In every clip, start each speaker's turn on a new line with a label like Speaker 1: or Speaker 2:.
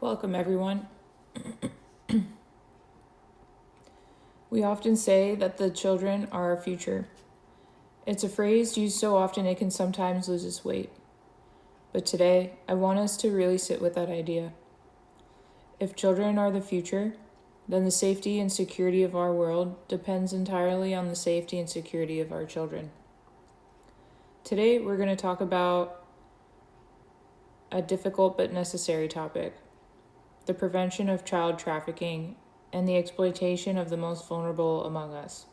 Speaker 1: Welcome, everyone. We often say that the children are our future. It's a phrase used so often it can sometimes lose its weight. But today, I want us to really sit with that idea. If children are the future, then the safety and security of our world depends entirely on the safety and security of our children. Today, we're going to talk about a difficult but necessary topic: the prevention of child trafficking and the exploitation of the most vulnerable among us.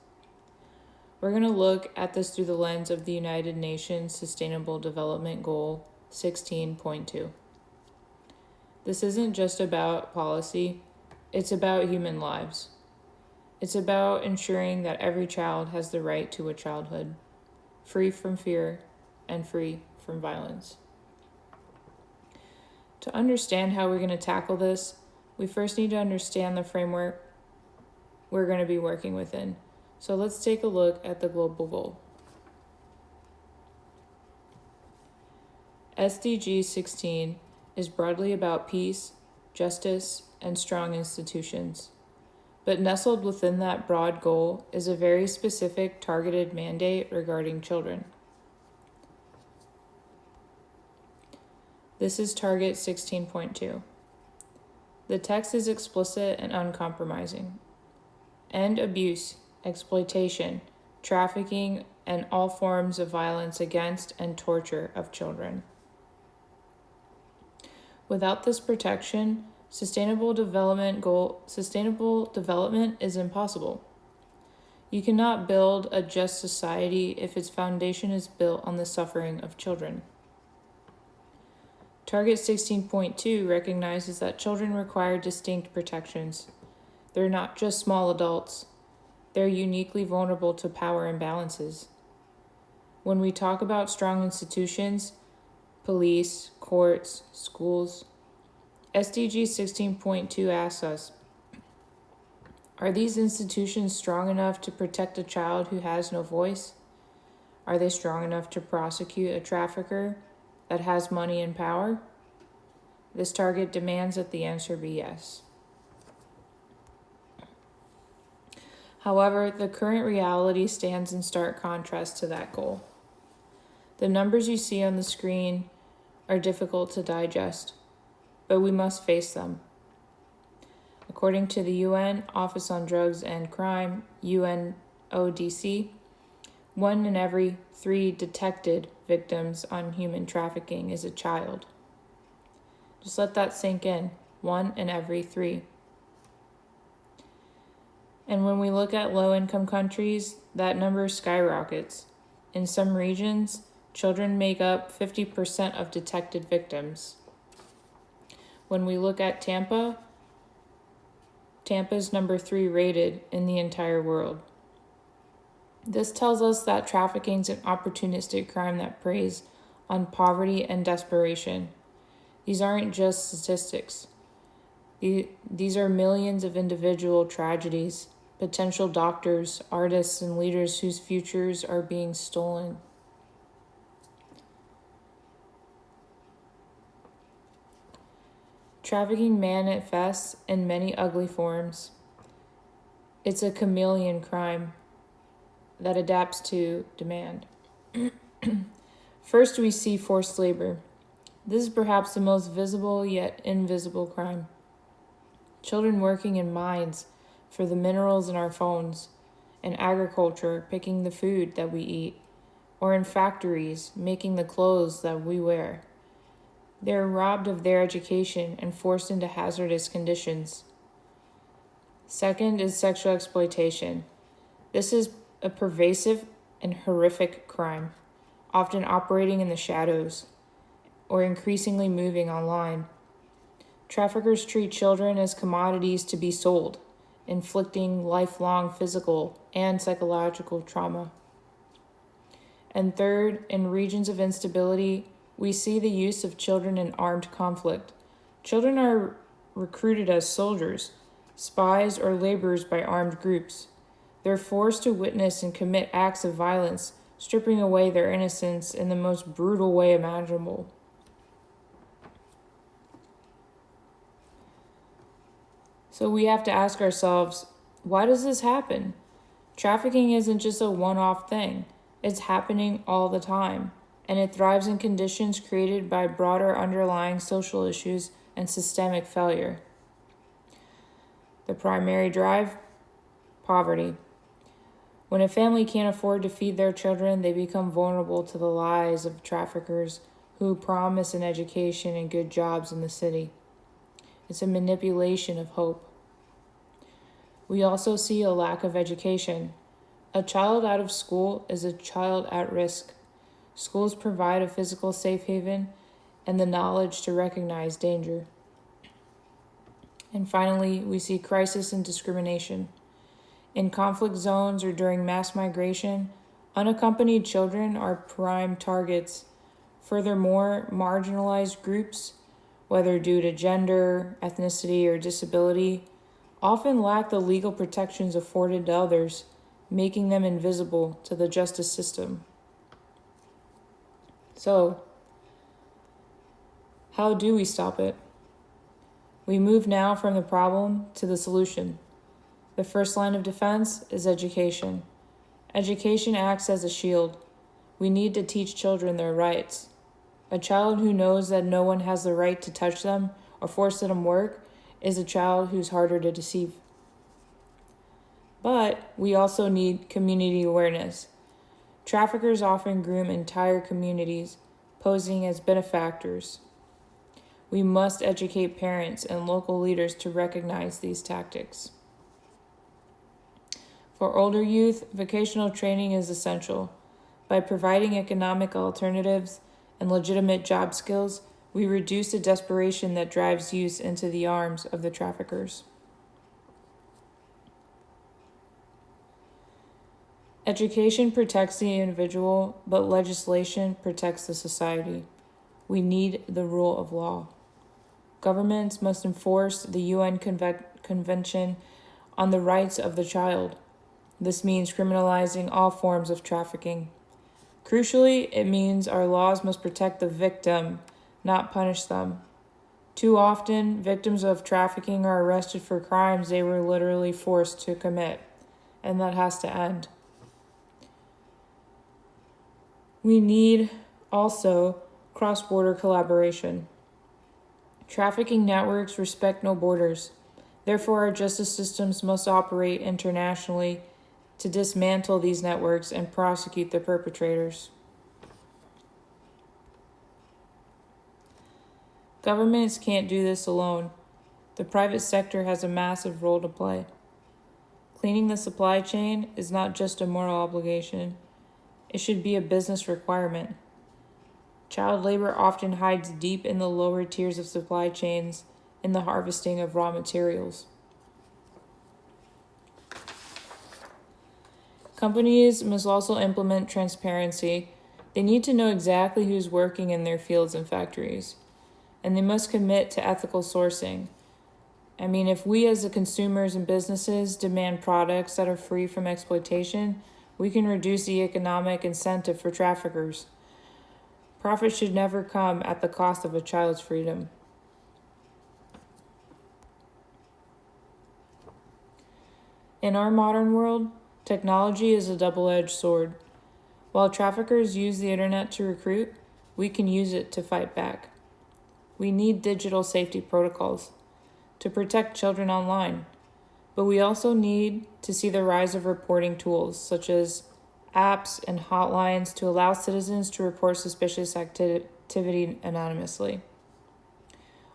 Speaker 1: We're going to look at this through the lens of the United Nations Sustainable Development Goal 16.2. This isn't just about policy, it's about human lives. It's about ensuring that every child has the right to a childhood, free from fear and free from violence. To understand how we're going to tackle this, we first need to understand the framework we're going to be working within. So let's take a look at the global goal. SDG 16 is broadly about peace, justice, and strong institutions. But nestled within that broad goal is a very specific targeted mandate regarding children. This is Target 16.2. The text is explicit and uncompromising. End abuse, exploitation, trafficking, and all forms of violence against and torture of children. Without this protection, sustainable development is impossible. You cannot build a just society if its foundation is built on the suffering of children. Target 16.2 recognizes that children require distinct protections. They're not just small adults. They're uniquely vulnerable to power imbalances. When we talk about strong institutions, police, courts, schools, SDG 16.2 asks us, are these institutions strong enough to protect a child who has no voice? Are they strong enough to prosecute a trafficker that has money and power? This target demands that the answer be yes. However, the current reality stands in stark contrast to that goal. The numbers you see on the screen are difficult to digest, but we must face them. According to the UN Office on Drugs and Crime, UNODC, 1 in every 3 detected victims on human trafficking is a child. Just let that sink in. 1 in every 3. And when we look at low-income countries, that number skyrockets. In some regions, children make up 50% of detected victims. When we look at Tampa's number 3 rated in the entire world. This tells us that trafficking is an opportunistic crime that preys on poverty and desperation. These aren't just statistics. These are millions of individual tragedies, potential doctors, artists, and leaders whose futures are being stolen. Trafficking manifests in many ugly forms. It's a chameleon crime that adapts to demand. First, we see forced labor. This is perhaps the most visible yet invisible crime. Children working in mines for the minerals in our phones, in agriculture picking the food that we eat, or in factories making the clothes that we wear. They are robbed of their education and forced into hazardous conditions. Second is sexual exploitation. This is a pervasive and horrific crime, often operating in the shadows or increasingly moving online. Traffickers treat children as commodities to be sold, inflicting lifelong physical and psychological trauma. And third, in regions of instability, we see the use of children in armed conflict. Children are recruited as soldiers, spies, or laborers by armed groups. They're forced to witness and commit acts of violence, stripping away their innocence in the most brutal way imaginable. So we have to ask ourselves, why does this happen? Trafficking isn't just a one-off thing. It's happening all the time, and it thrives in conditions created by broader underlying social issues and systemic failure. The primary drive: poverty. When a family can't afford to feed their children, they become vulnerable to the lies of traffickers who promise an education and good jobs in the city. It's a manipulation of hope. We also see a lack of education. A child out of school is a child at risk. Schools provide a physical safe haven and the knowledge to recognize danger. And finally, we see crisis and discrimination. In conflict zones or during mass migration, unaccompanied children are prime targets. Furthermore, marginalized groups, whether due to gender, ethnicity, or disability, often lack the legal protections afforded to others, making them invisible to the justice system. So, how do we stop it? We move now from the problem to the solution. The first line of defense is education. Education acts as a shield. We need to teach children their rights. A child who knows that no one has the right to touch them or force them to work is a child who's harder to deceive. But we also need community awareness. Traffickers often groom entire communities, posing as benefactors. We must educate parents and local leaders to recognize these tactics. For older youth, vocational training is essential. By providing economic alternatives and legitimate job skills, we reduce the desperation that drives youth into the arms of the traffickers. Education protects the individual, but legislation protects the society. We need the rule of law. Governments must enforce the UN Convention on the Rights of the Child. This means criminalizing all forms of trafficking. Crucially, it means our laws must protect the victim, not punish them. Too often, victims of trafficking are arrested for crimes they were literally forced to commit, and that has to end. We need also cross-border collaboration. Trafficking networks respect no borders. Therefore, our justice systems must operate internationally to dismantle these networks and prosecute the perpetrators. Governments can't do this alone. The private sector has a massive role to play. Cleaning the supply chain is not just a moral obligation. It should be a business requirement. Child labor often hides deep in the lower tiers of supply chains in the harvesting of raw materials. Companies must also implement transparency. They need to know exactly who's working in their fields and factories, and they must commit to ethical sourcing. I mean, if we as the consumers and businesses demand products that are free from exploitation, we can reduce the economic incentive for traffickers. Profit should never come at the cost of a child's freedom. In our modern world, technology is a double-edged sword. While traffickers use the internet to recruit, we can use it to fight back. We need digital safety protocols to protect children online, but we also need to see the rise of reporting tools such as apps and hotlines to allow citizens to report suspicious activity anonymously.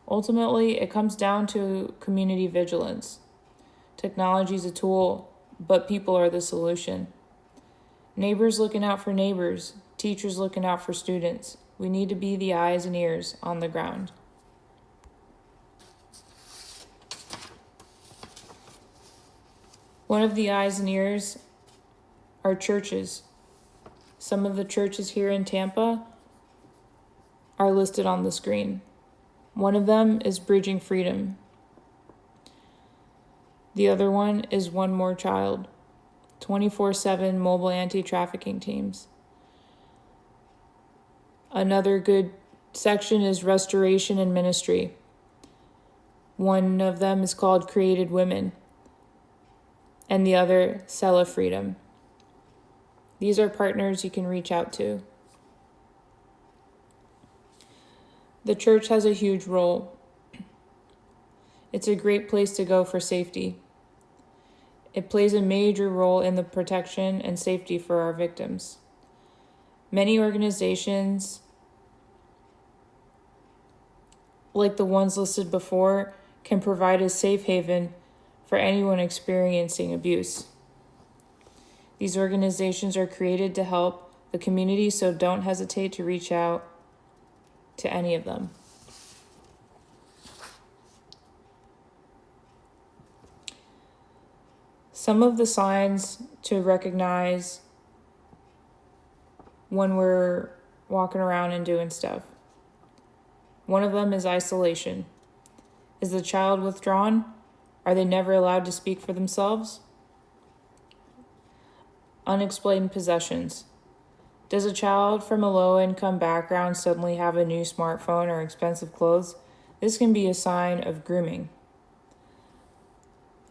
Speaker 1: Ultimately, it comes down to community vigilance. Technology is a tool, but people are the solution. Neighbors looking out for neighbors, teachers looking out for students. We need to be the eyes and ears on the ground. One of the eyes and ears are churches. Some of the churches here in Tampa are listed on the screen. One of them is Bridging Freedom. The other one is One More Child, 24/7 mobile anti-trafficking teams. Another good section is Restoration and Ministry. One of them is called Created Women, and the other, Cella Freedom. These are partners you can reach out to. The church has a huge role. It's a great place to go for safety. It plays a major role in the protection and safety for our victims. Many organizations, like the ones listed before, can provide a safe haven for anyone experiencing abuse. These organizations are created to help the community, so don't hesitate to reach out to any of them. Some of the signs to recognize when we're walking around and doing stuff. One of them is isolation. Is the child withdrawn? Are they never allowed to speak for themselves? Unexplained possessions. Does a child from a low-income background suddenly have a new smartphone or expensive clothes? This can be a sign of grooming.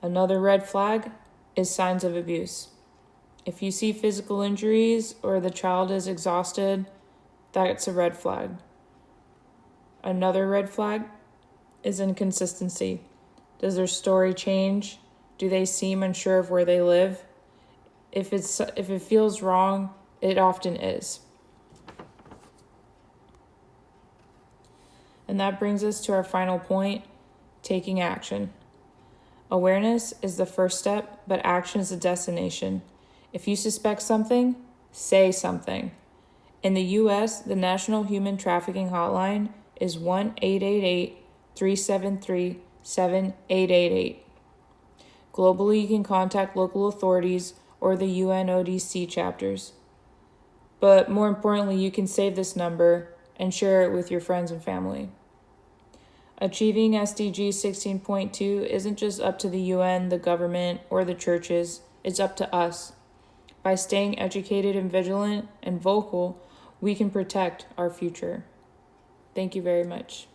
Speaker 1: Another red flag is signs of abuse. If you see physical injuries or the child is exhausted, that's a red flag. Another red flag is inconsistency. Does their story change? Do they seem unsure of where they live? If it feels wrong, it often is. And that brings us to our final point, taking action. Awareness is the first step, but action is the destination. If you suspect something, say something. In the U.S., the National Human Trafficking Hotline is 1-888-373-7888. Globally, you can contact local authorities or the UNODC chapters. But more importantly, you can save this number and share it with your friends and family. Achieving SDG 16.2 isn't just up to the UN, the government, or the churches. It's up to us. By staying educated and vigilant and vocal, we can protect our future. Thank you very much.